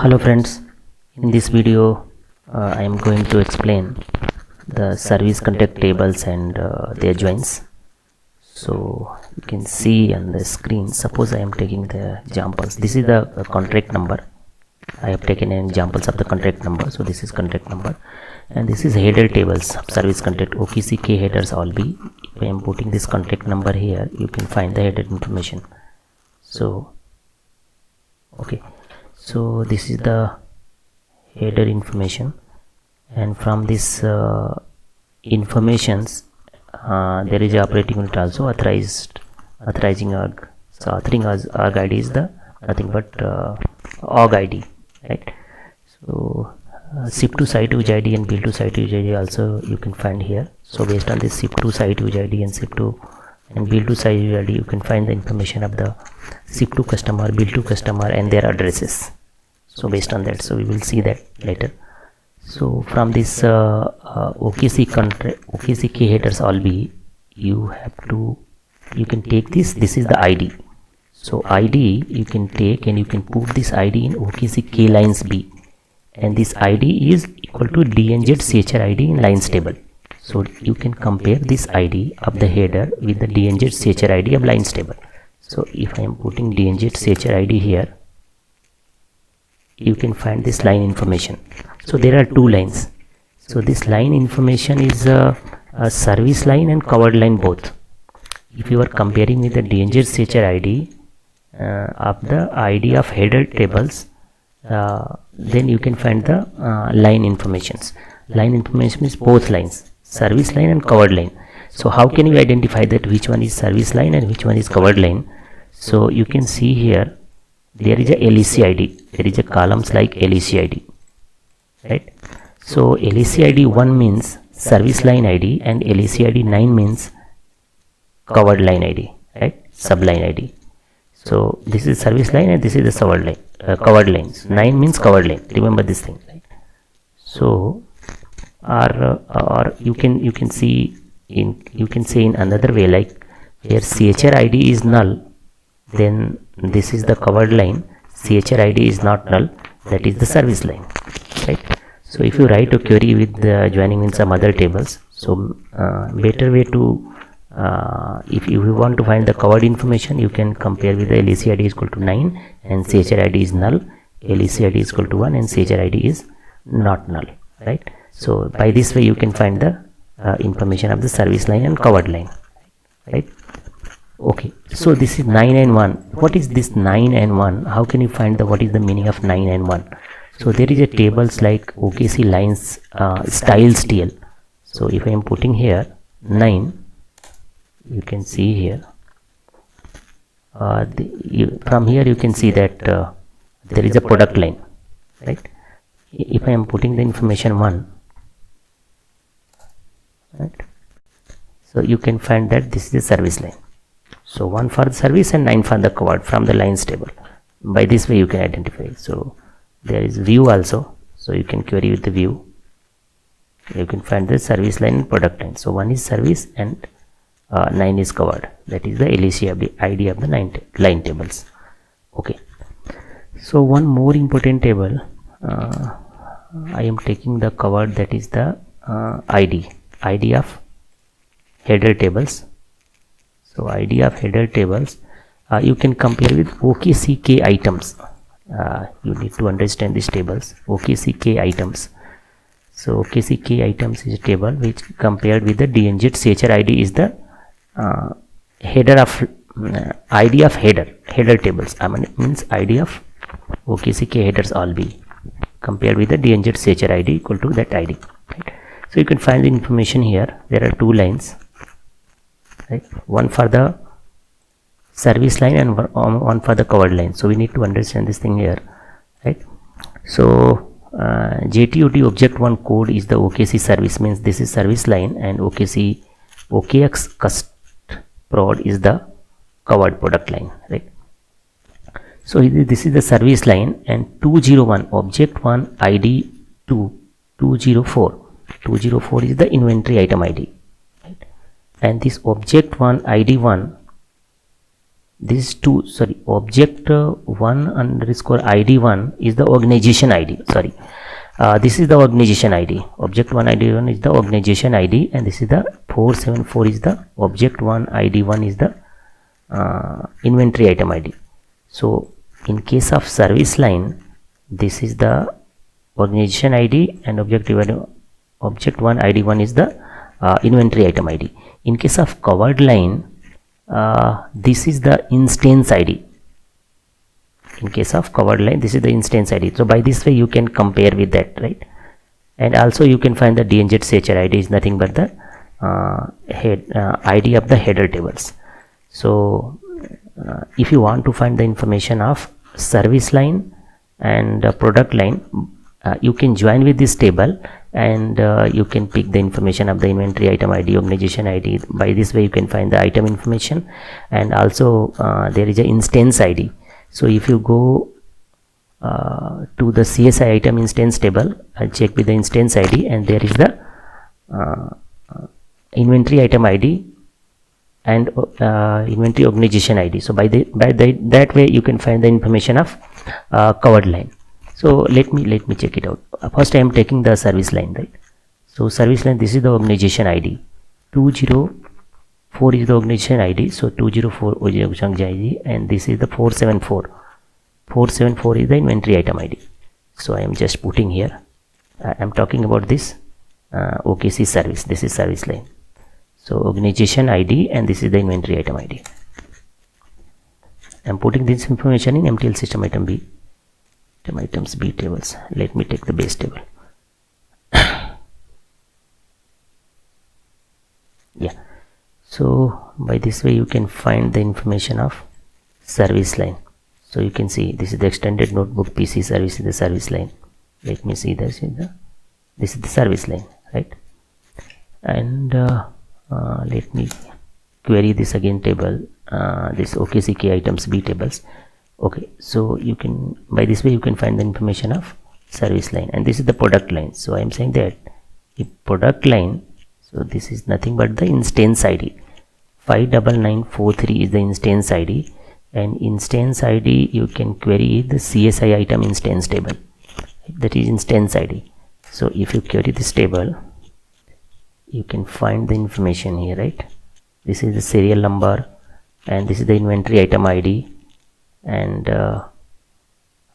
Hello friends, in this video I am going to explain the service contact tables and their joins. So you can see on the screen, suppose I am taking the examples. This is the contract number. I have taken examples of the contract number. So this is contract number and this is header tables of service contact OKCK headers all be. If I am putting this contract number here, you can find the header information. So okay. So this is the header information, and from this informations there is a operating unit also authorizing org. So authoring org ID is the nothing but org ID, right? So SIP2 site use ID and bill to site use ID also you can find here. So based on this SIP2 site use ID and SIP2 and bill to site use ID, you can find the information of the SIP2 customer, bill to customer and their addresses. So based on that, so we will see that later. So from this OKCK headers all be, you can take this is the ID. So ID you can take and you can put this ID in OKCK lines B, and this ID is equal to DNZ CHR ID in lines table. So you can compare this ID of the header with the DNZ CHR ID of lines table. So if I am putting DNZ CHR ID here, you can find this line information. So there are two lines. So this line information is a service line and covered line both. If you are comparing with the DNZ CHR ID of the ID of header tables, then you can find the line informations. Line information is both lines, service line and covered line. So how can you identify that which one is service line and which one is covered line? So you can see here there is a LEC ID. There is a columns like LEC ID, right? So LEC ID 1 means service line ID and LEC ID 9 means covered line ID, right? Subline ID. So this is service line and this is the covered lines. 9 means covered line. Remember this thing, right? So or you can see in say in another way, like here CHR ID is null, then this is the covered line. CHR ID is not null, that is the service line, right? So if you write a query with joining in some other tables, so better way to if you want to find the covered information, you can compare with the LEC ID is equal to 9 and CHR ID is null, LEC ID is equal to 1 and CHR ID is not null, right? So by this way you can find the information of the service line and covered line, right? Okay, so this is 9 and 1. What is this 9 and 1? How can you find what is the meaning of 9 and 1? So there is a tables like OKC lines styles TL. So if I am putting here 9, you can see here from here you can see that there is a product line, right? If I am putting the information 1, right, so you can find that this is the service line. So 1 for the service and 9 for the covered from the lines table. By this way you can identify. So there is view also, so you can query with the view. You can find the service line and product line. So 1 is service and 9 is covered. That is the LEC ID of the line tables. Okay. So one more important table. I am taking the covered, that is the ID of header tables. So ID of header tables you can compare with OKCK items. You need to understand these tables. OKCK items. So OKCK items is a table which compared with the DNZ CHR ID is the header of ID of header tables. I mean means ID of OKCK headers all be compared with the DNZ CHR ID equal to that ID, right? So you can find the information here. There are two lines, right? One for the service line and one for the covered line. So we need to understand this thing here, right? So JTOT object 1 code is the OKC service, means this is service line, and OKX cust prod is the covered product line, right? So this is the service line, and 201 object 1 ID 204 is the inventory item ID, right? And this object 1 ID 1 these two, sorry, object 1 underscore id1 is the organization id, sorry, this is the organization id, object 1 id1 is the organization id, and this is the 474 is the object 1 id1 is the inventory item id. So in case of service line, this is the organization id, and object 1 id1 is the inventory item id. In case of covered line, this is the instance id. In case of covered line, this is the instance id. So by this way you can compare with that, right? And also you can find the DNZ CHR id is nothing but the id of the header tables. So if you want to find the information of service line and product line, you can join with this table, and you can pick the information of the inventory item id, organization id. By this way you can find the item information, and also there is a instance id. So if you go to the CSI item instance table, I'll check with the instance id, and there is the inventory item id and inventory organization id. So by that way you can find the information of covered line. So let me check it out. First I am taking the service line, right? So service line, this is the organization id, 204 is the organization id, so 204 organization id, and this is the 474 is the inventory item id. So I am just putting here, I am talking about this OKC service, this is service line. So organization id, and this is the inventory item id. I am putting this information in MTL system item B, items B tables. Let me take the base table. Yeah, so by this way you can find the information of service line. So you can see this is the extended notebook PC service is the service line. Let me see this is the service line, right? And let me query this again table, this OKCK items B tables. Okay, so you can, by this way you can find the information of service line, and this is the product line. So I am saying that if product line, so this is nothing but the instance id, 59943 is the instance id, and instance id you can query the CSI item instance table, that is instance id. So if you query this table, you can find the information here, right? This is the serial number, and this is the inventory item id, and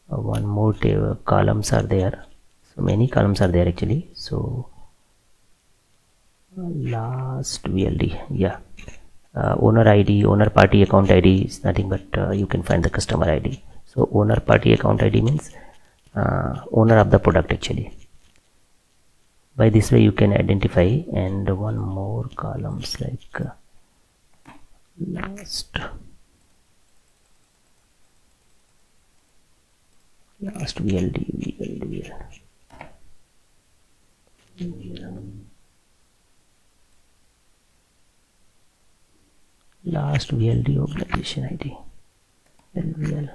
one more table, columns are there. So many columns are there actually. So last VLD, yeah, owner id, owner party account id is nothing but you can find the customer id. So owner party account id means owner of the product actually. By this way you can identify, and one more columns like last VLD. Last VLD organization id, LVL.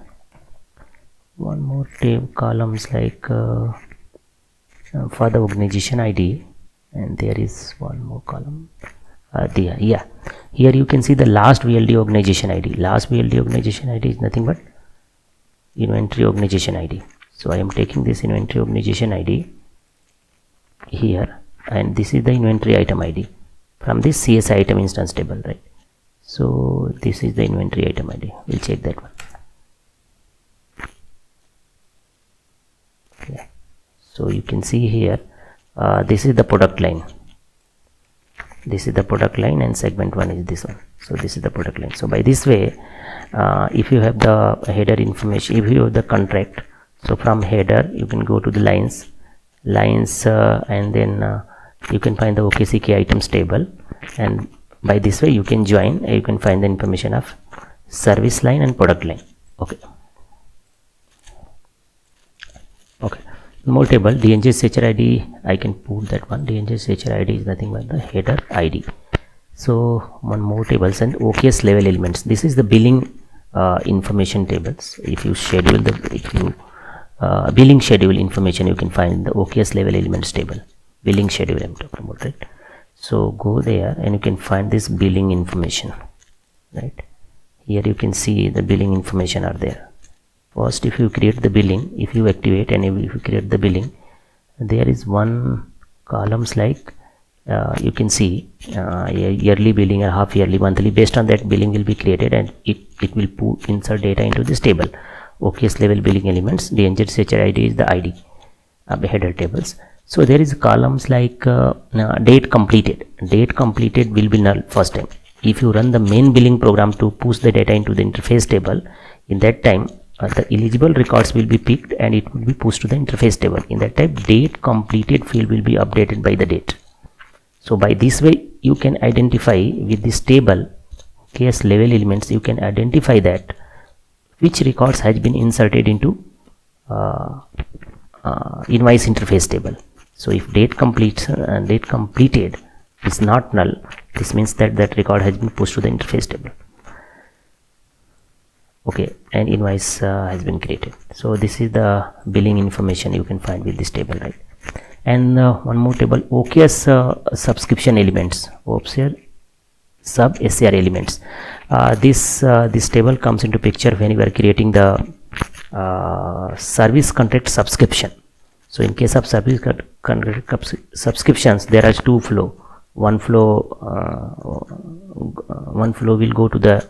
One more tab columns like for the organization id, and there is one more column there. Yeah, here you can see the last VLD organization id. Last VLD organization id is nothing but inventory organization id. So I am taking this inventory organization id here, and this is the inventory item id from this CSI item instance table, right? So this is the inventory item id. We'll check that one. Yeah. So you can see here, this is the product line. This is the product line, and segment 1 is this one. So this is the product line. So by this way, if you have the header information, if you have the contract, so from header you can go to the lines, and then you can find the OKCK items table, and by this way you can join, you can find the information of service line and product line. Okay. More table, DNZ CHR ID, I can put that one. DNZ CHR ID is nothing but the header ID. So one more tables and OKS level elements. This is the billing information tables. If you schedule the billing schedule information, you can find the OKS level elements table. Billing schedule I'm talking about, right? So go there and you can find this billing information, right? Here you can see the billing information are there. First, if you create the billing, if you activate and if you create the billing, there is one columns like you can see yearly billing or half yearly, monthly. Based on that, billing will be created and it will insert data into this table. OKS level billing elements, DNZ SHR ID is the ID of the header tables. So there is columns like date completed. Date completed will be null first time. If you run the main billing program to push the data into the interface table, in that time the eligible records will be picked and it will be pushed to the interface table. In that type, date completed field will be updated by the date. So by this way you can identify with this table OKS level elements, you can identify that which records has been inserted into invoice interface table. So if date completed is not null, this means that that record has been pushed to the interface table. Okay, and invoice has been created. So this is the billing information you can find with this table, right? And one more table, OKS subscription elements, sub SCR elements. This table comes into picture when you are creating the service contract subscription. So in case of service contract subscriptions, there are two flow. One flow will go to the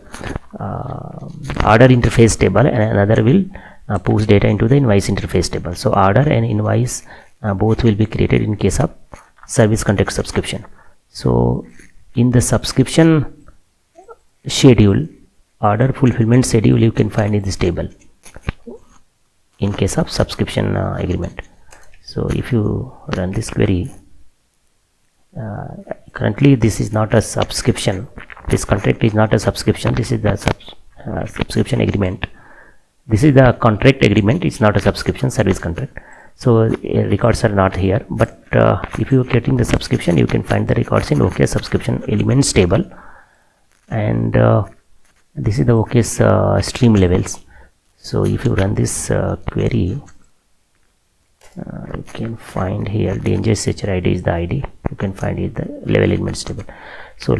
order interface table and another will push data into the invoice interface table. So order and invoice both will be created in case of service contract subscription. So in the subscription schedule, order fulfillment schedule you can find in this table in case of subscription agreement. So if you run this query, currently this is not a subscription, this contract is not a subscription, this is the subscription agreement. This is the contract agreement, it's not a subscription service contract. So records are not here, but if you are getting the subscription, you can find the records in OKS subscription elements table. And this is the OKS stream levels. So if you run this query, you can find here DNZ SHR ID is the ID, you can find it the level elements table. So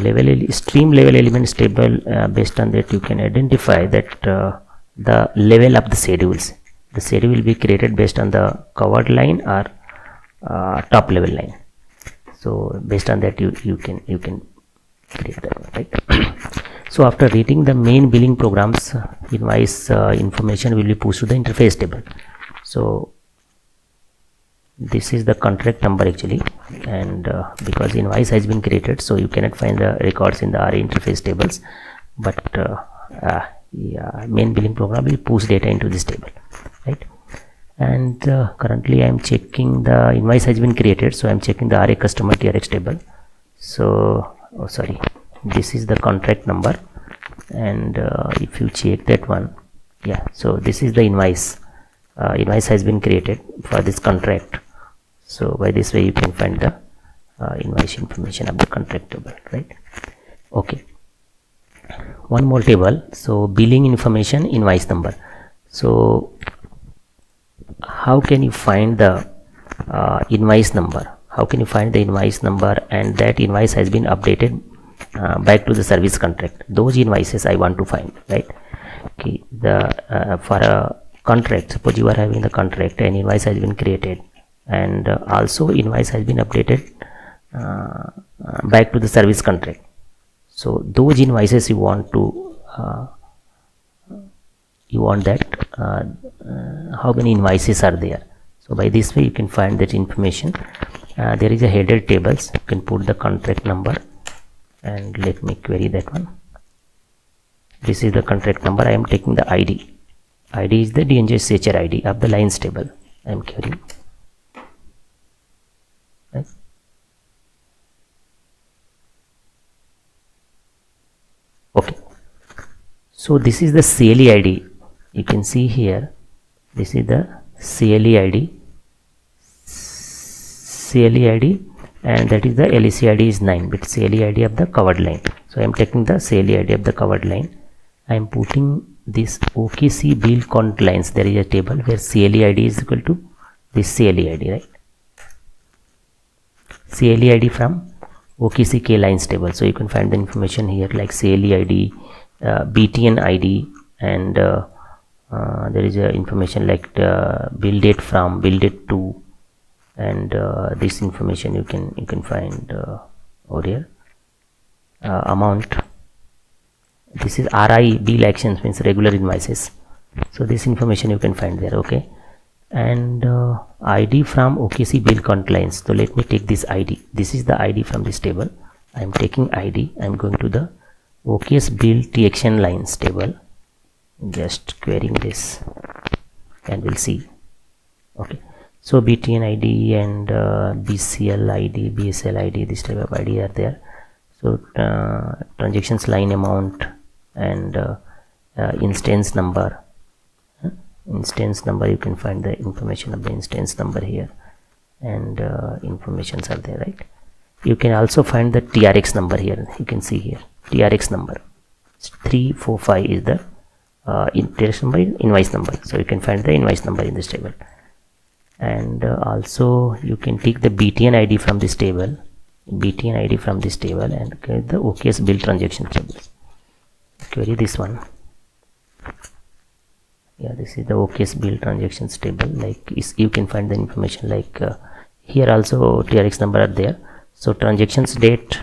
stream level elements table, based on that you can identify that the level of the schedules. The schedule will be created based on the covered line or top level line. So based on that you can create that, right? So after reading the main billing programs, invoice information will be pushed to the interface table. So this is the contract number actually, and because invoice has been created, so you cannot find the records in the RA interface tables, but main billing program will push data into this table, right? And currently I am checking the invoice has been created, so I am checking the RA customer TRX table. So this is the contract number, and if you check that one, yeah, so this is the invoice. Invoice has been created for this contract. So by this way you can find the invoice information of the contract table, right? Okay, one more table. So billing information, invoice number. So how can you find the invoice number? How can you find the invoice number and that invoice has been updated back to the service contract? Those invoices I want to find, right? Okay, for a contract, suppose you are having the contract and invoice has been created, and also invoice has been updated back to the service contract. So those invoices you want to how many invoices are there. So by this way you can find that information. There is a header tables, you can put the contract number, and let me query that one. This is the contract number. I am taking the ID is the DNZ SHR ID of the lines table. I am querying, right? Okay, so this is the CLE ID. You can see here, this is the CLE ID, and that is the LEC ID is 9 bit CLE ID of the covered line. So I am taking the CLE ID of the covered line. I am putting this OKC bill count lines. There is a table where CLE ID is equal to this CLE ID, right? CLE ID from OKC K lines table. So you can find the information here like CLE ID, BTN ID, and there is information like bill date from, bill date to, and this information you can find over here. Amount, this is RI, bill actions, means regular invoices, so this information you can find there. Okay, and ID from OKC bill compliance. So let me take this ID. This is the ID from this table. I am taking ID. I am going to the OKS bill TXN lines table, just querying this, and we'll see. Okay, so BTN ID and BCL ID, BSL ID, this type of ID are there. So transactions line amount and instance number. Instance number, you can find the information of the instance number here, and informations are there, right? You can also find the TRX number here. You can see here TRX number 345 is the TRX number, invoice number. So you can find the invoice number in this table, and also you can take the BTN ID from this table, BTN ID from this table, and get the OKS bill transaction table. Query this one. Yeah, this is the OKS bill transactions table. Like you can find the information like here also TRX number are there. So transactions date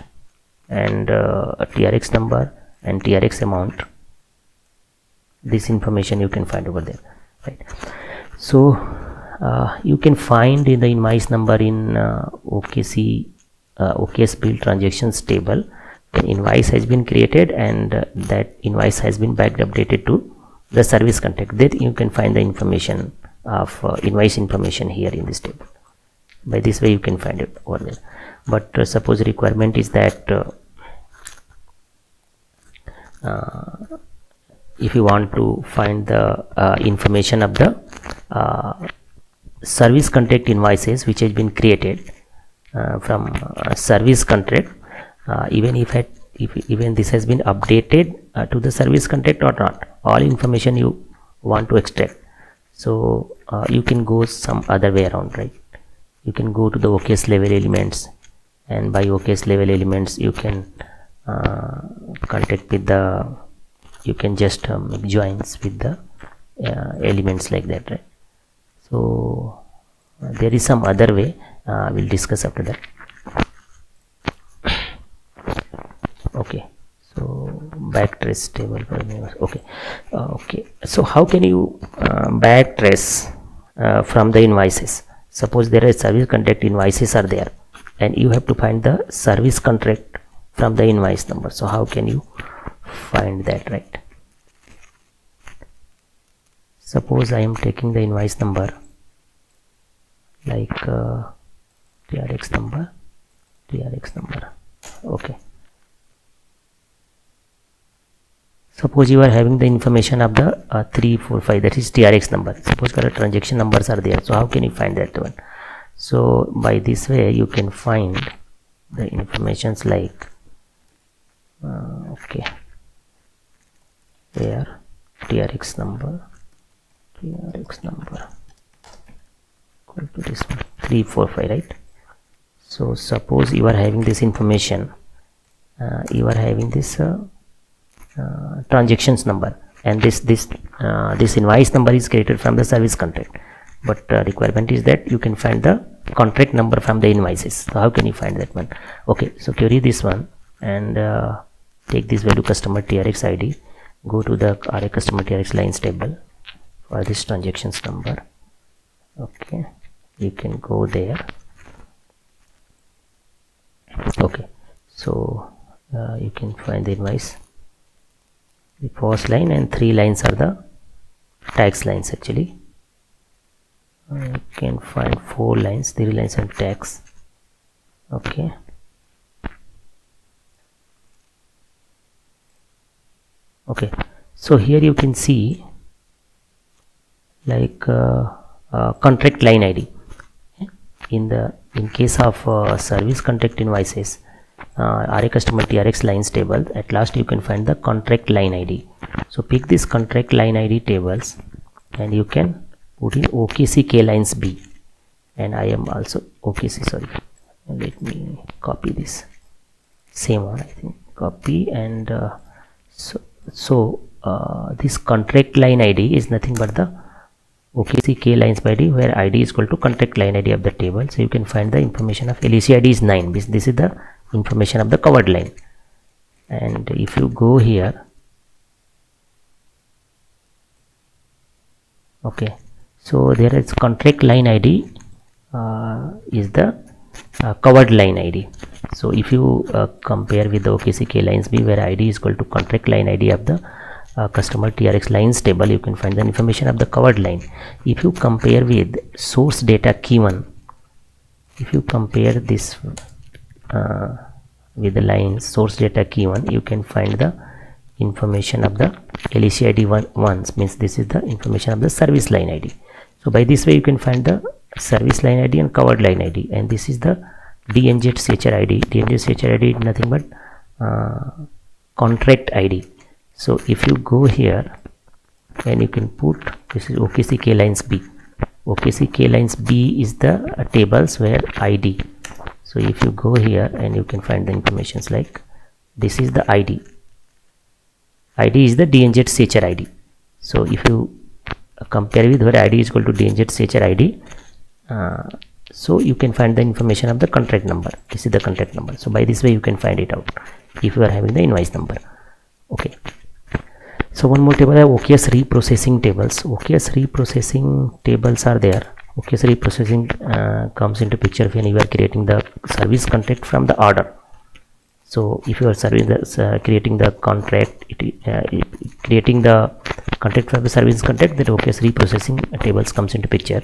and TRX number and TRX amount, this information you can find over there, right? So you can find in the invoice number in OKS bill transactions table. The invoice has been created, and that invoice has been backed updated to the service contact. There you can find the information of invoice information here in this table. By this way you can find it over there. But suppose requirement is that if you want to find the information of the service contract invoices which has been created from service contract, even if this has been updated to the service contract or not, all information you want to extract. So you can go some other way around, right? You can go to the OKS level elements, and by OKS level elements you can contact with the, you can just make joins with the elements like that, right? So there is some other way, we'll discuss after that. Okay, so backtrace table for me. Okay, okay, so how can you backtrace from the invoices? Suppose there are service contract invoices are there, and you have to find the service contract from the invoice number. So how can you find that, right? Suppose I am taking the invoice number like TRX number. Okay, suppose you are having the information of the 345, that is TRX number. Suppose the transaction numbers are there, so how can you find that one? So by this way you can find the informations like okay, there TRX number equal to this one 345, right? So suppose you are having this information, you are having this transactions number, and this invoice number is created from the service contract, but requirement is that you can find the contract number from the invoices. So how can you find that one? Okay, so query this one and take this value customer TRX ID, go to the RA customer TRX lines table for this transactions number. Okay, you can go there. Okay, so you can find the invoice, the first line, and 3 lines are the tax lines. Actually you can find 4 lines, 3 lines and tax. Okay, okay, so here you can see like contract line ID. In case of service contract invoices, RA customer TRX lines table, at last you can find the contract line ID. So pick this contract line ID tables and you can put in OKC K lines B, and I am also OKC, sorry, let me copy this same one, I think, copy, and so This contract line ID is nothing but the OKC K lines by ID, where ID is equal to contract line ID of the table. So you can find the information of LEC ID is 9. This is the information of the covered line. And if you go here, okay, so there is contract line ID is the covered line ID. So if you compare with the OKC K lines B, where ID is equal to contract line ID of the customer TRX lines table, you can find the information of the covered line. If you compare with source data key 1, if you compare this with the line source data key 1, you can find the information of the LEC ID 1, means this is the information of the service line ID. So by this way you can find the service line ID and covered line ID, and this is the DNZ CHR ID. DNZ CHR ID is nothing but contract ID. So if you go here and you can put, this is OKC K lines B. OKC K lines B is the tables where ID. So if you go here and you can find the informations like this is the ID. ID is the DNZ CHR ID. So if you compare with where ID is equal to DNZ CHR ID, so you can find the information of the contract number. This is the contract number. So by this way you can find it out if you are having the invoice number. Okay. So one more table, OKS reprocessing tables. OKS reprocessing tables are there. OKS reprocessing comes into picture when you are creating the service contract from the order. So if you are creating the contract, creating the contract from the service contract, that OKS reprocessing tables comes into picture.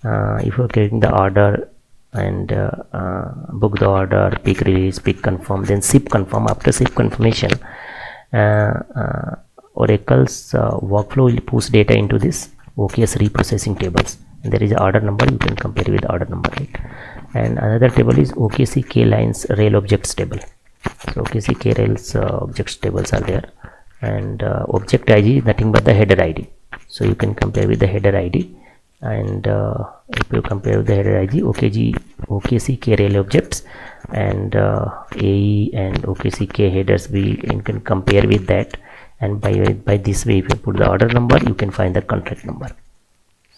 If you are creating the order and book the order, pick release, pick confirm, then SIP confirm. After SIP confirmation, Oracle's workflow will push data into this OKS reprocessing tables, and there is an order number, you can compare with the order number, right? And another table is OKC K lines rail objects table. So OKC K rails objects tables are there, and object ID is nothing but the header ID. So you can compare with the header ID, and if you compare with the header ID, OKC K rail objects and AE and OKC K headers, you can compare with that. And by this way, if you put the order number, you can find the contract number.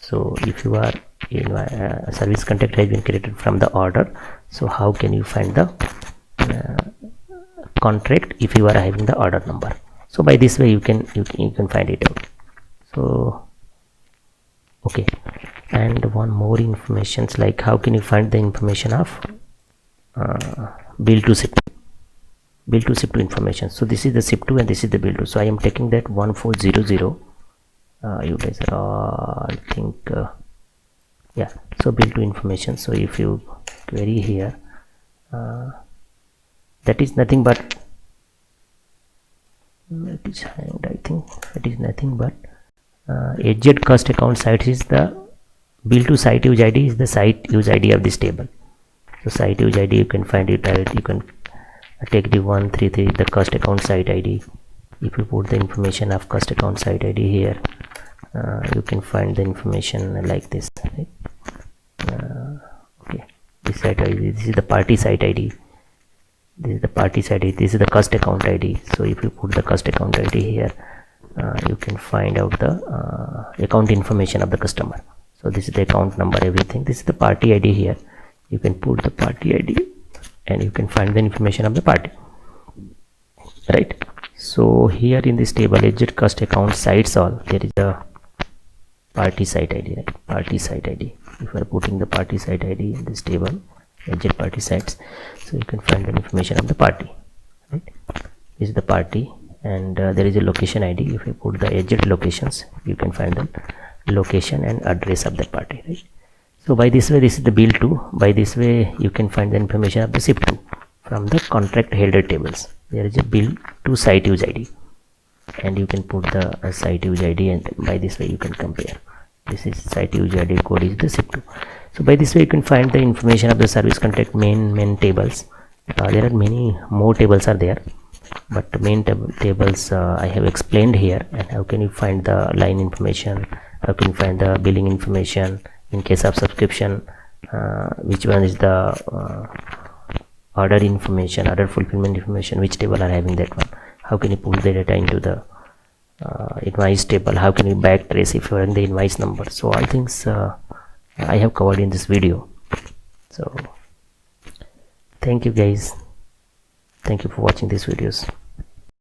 So if you are in a service contract has been created from the order, so how can you find the contract if you are having the order number? So by this way you can find it out. So okay, and one more informations like how can you find the information of bill to SIP2 information. So this is the SIP2 and this is the bill to. So I am taking that 1400. You guys are all, I think yeah, so bill to information. So if you query here, that is nothing but that is hanged, I think that is nothing but HZ cost account site is the bill to site use ID is the site use ID of this table. So site use ID, you can find it out. You can take the 133, the cost account site ID. If you put the information of cost account site ID here, you can find the information like this, right? Okay, this site ID, this is the party site ID, this is the party site ID, this is the cost account ID. So if you put the cost account ID here, you can find out the account information of the customer. So this is the account number, everything. This is the party ID here. You can put the party ID and you can find the information of the party, right? So here in this table, HZ cost account sites all, there is a party site ID, right? Party site ID. If you are putting the party site ID in this table, HZ party sites, so you can find the information of the party, right? This is the party, and there is a location ID. If you put the HZ locations, you can find the location and address of the party, right? So by this way, this is the bill to. By this way, you can find the information of the SIP2 from the contract header tables. There is a bill to site use ID, and you can put the site use ID, and by this way you can compare. This is site use ID code is the SIP2. So by this way you can find the information of the service contract main tables. There are many more tables are there, but the main tables I have explained here. And how can you find the line information, how can you find the billing information in case of subscription, which one is the order information, order fulfillment information, which table are having that one, how can you pull the data into the invoice table, how can you backtrace if you are in the invoice number. So all things I have covered in this video. So thank you guys, thank you for watching these videos.